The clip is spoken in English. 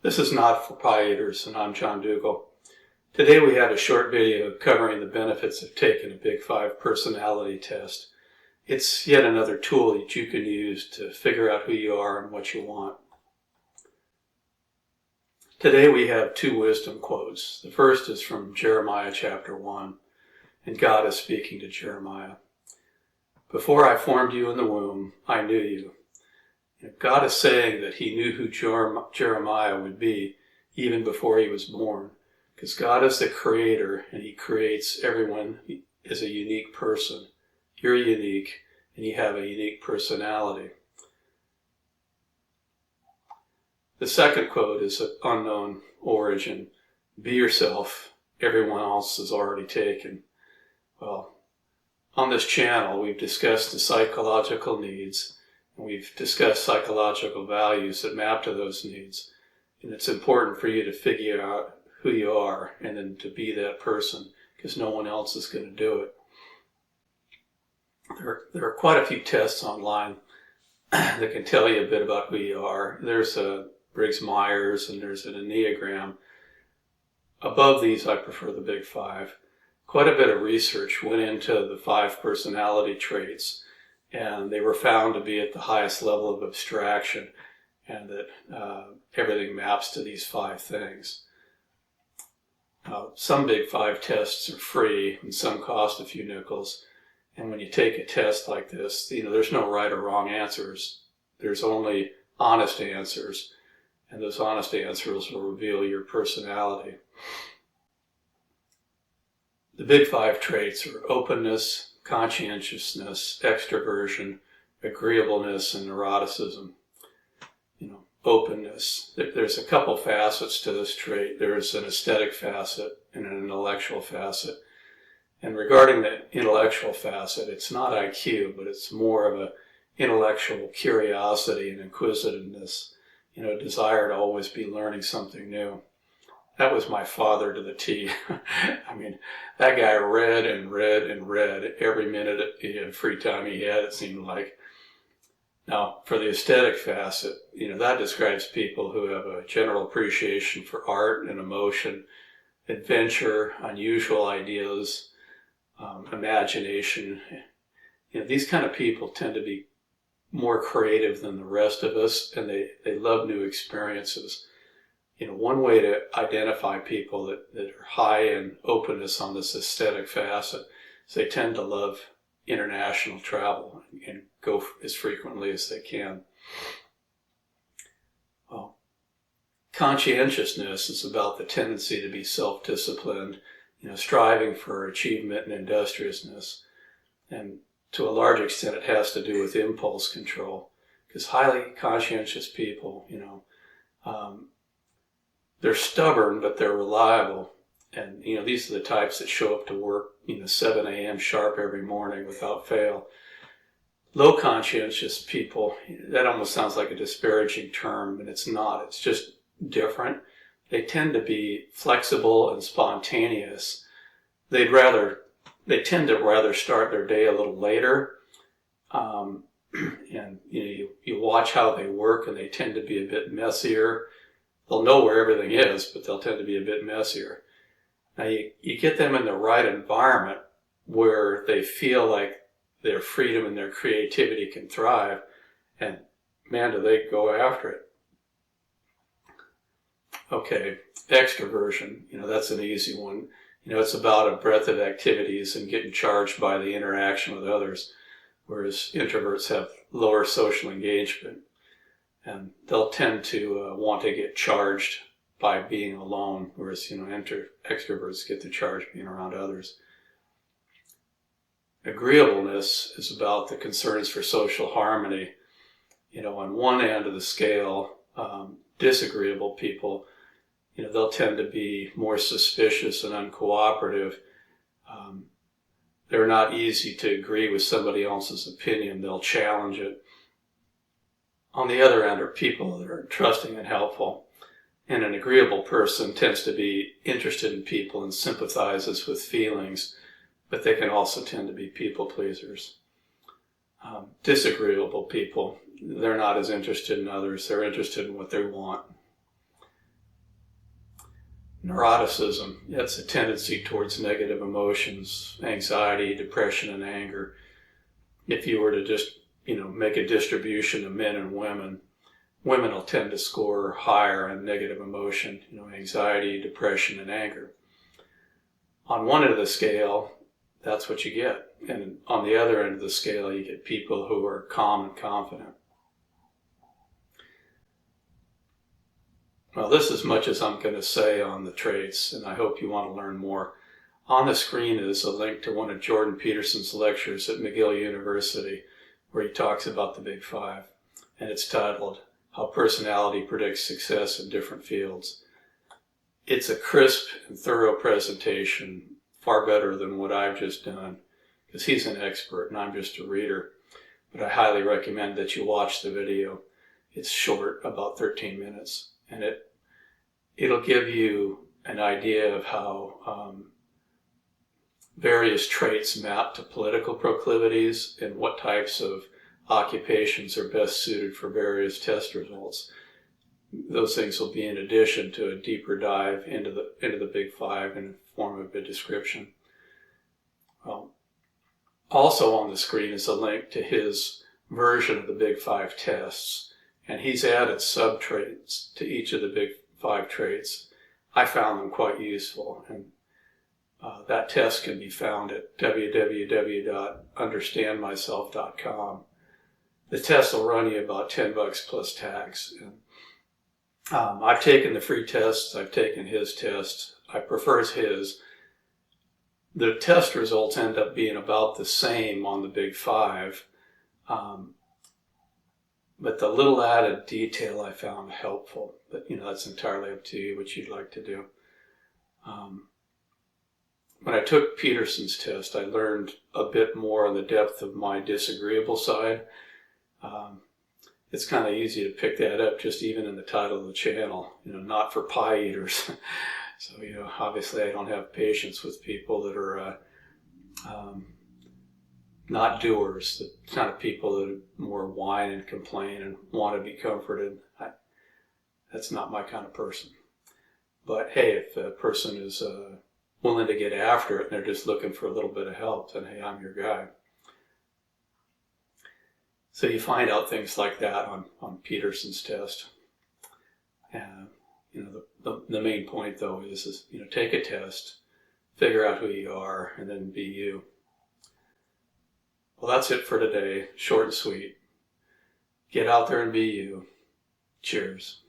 This is Not for Pie-Eaters, and I'm John Dougal. Today we have a short video covering the benefits of taking a Big Five personality test. It's yet another tool that you can use to figure out who you are and what you want. Today we have two wisdom quotes. The first is from Jeremiah chapter 1, and God is speaking to Jeremiah. Before I formed you in the womb, I knew you. God is saying that he knew who Jeremiah would be even before he was born, because God is the creator and he creates everyone as a unique person. You're unique and you have a unique personality. The second quote is of unknown origin. Be yourself, everyone else is already taken. Well, on this channel we've discussed the psychological needs. We've discussed psychological values that map to those needs. And it's important for you to figure out who you are and then to be that person, because no one else is going to do it. There are quite a few tests online that can tell you a bit about who you are. There's a Briggs-Myers and there's an Enneagram. Above these, I prefer the Big Five. Quite a bit of research went into the 5 personality traits, and they were found to be at the highest level of abstraction, and that everything maps to these 5 things. Some Big Five tests are free and some cost a few nickels. And when you take a test like this, there's no right or wrong answers. There's only honest answers, and those honest answers will reveal your personality. The Big Five traits are openness, conscientiousness, extroversion, agreeableness, and neuroticism. Openness. There's a couple facets to this trait. There's an aesthetic facet and an intellectual facet. And regarding the intellectual facet, it's not IQ, but it's more of an intellectual curiosity and inquisitiveness, a desire to always be learning something new. That was my father to the T. That guy read and read and read every minute of free time he had, it seemed like. Now, for the aesthetic facet, that describes people who have a general appreciation for art and emotion, adventure, unusual ideas, imagination. These kind of people tend to be more creative than the rest of us, and they love new experiences. One way to identify people that are high in openness on this aesthetic facet is they tend to love international travel and go as frequently as they can. Well, conscientiousness is about the tendency to be self-disciplined, striving for achievement and industriousness. And to a large extent, it has to do with impulse control, because highly conscientious people, they're stubborn, but they're reliable. And, these are the types that show up to work, 7 a.m. sharp every morning without fail. Low conscientious people, that almost sounds like a disparaging term, and it's not. It's just different. They tend to be flexible and spontaneous. They tend to rather start their day a little later. And, you watch how they work, and they tend to be a bit messier. They'll know where everything is, but they'll tend to be a bit messier. Now, you get them in the right environment where they feel like their freedom and their creativity can thrive, and man, do they go after it. Okay, extroversion, that's an easy one. It's about a breadth of activities and getting charged by the interaction with others, whereas introverts have lower social engagement. And they'll tend to want to get charged by being alone, whereas, extroverts get the charge being around others. Agreeableness is about the concerns for social harmony. On one end of the scale, disagreeable people, they'll tend to be more suspicious and uncooperative. They're not easy to agree with somebody else's opinion. They'll challenge it. On the other end are people that are trusting and helpful. And an agreeable person tends to be interested in people and sympathizes with feelings, but they can also tend to be people pleasers. Disagreeable people, they're not as interested in others. They're interested in what they want. Neuroticism, that's a tendency towards negative emotions, anxiety, depression, and anger. If you were to just, make a distribution of men and women, women will tend to score higher on negative emotion, anxiety, depression, and anger. On one end of the scale, that's what you get. And on the other end of the scale, you get people who are calm and confident. Well, this is as much as I'm going to say on the traits, and I hope you want to learn more. On the screen is a link to one of Jordan Peterson's lectures at McGill University, where he talks about the Big Five, and it's titled, How Personality Predicts Success in Different Fields. It's a crisp and thorough presentation, far better than what I've just done, because he's an expert and I'm just a reader. But I highly recommend that you watch the video. It's short, about 13 minutes, and it'll give you an idea of how various traits map to political proclivities and what types of occupations are best suited for various test results. Those things will be in addition to a deeper dive into the Big Five in the form of a description. Also on the screen is a link to his version of the Big Five tests, and he's added sub-traits to each of the Big Five traits. I found them quite useful, and that test can be found at www.understandmyself.com. The test will run you about $10 plus tax. And, I've taken the free tests. I've taken his test. I prefer his. The test results end up being about the same on the Big Five, but the little added detail I found helpful. But that's entirely up to you what you'd like to do. When I took Peterson's test, I learned a bit more on the depth of my disagreeable side. It's kind of easy to pick that up just even in the title of the channel, not for pie eaters. So, obviously I don't have patience with people that are not doers, the kind of people that more whine and complain and want to be comforted. That's not my kind of person. But hey, if a person is willing to get after it and they're just looking for a little bit of help, then hey, I'm your guy. So you find out things like that on Peterson's test. And the main point though is take a test, figure out who you are, and then be you. Well, that's it for today. Short and sweet. Get out there and be you. Cheers.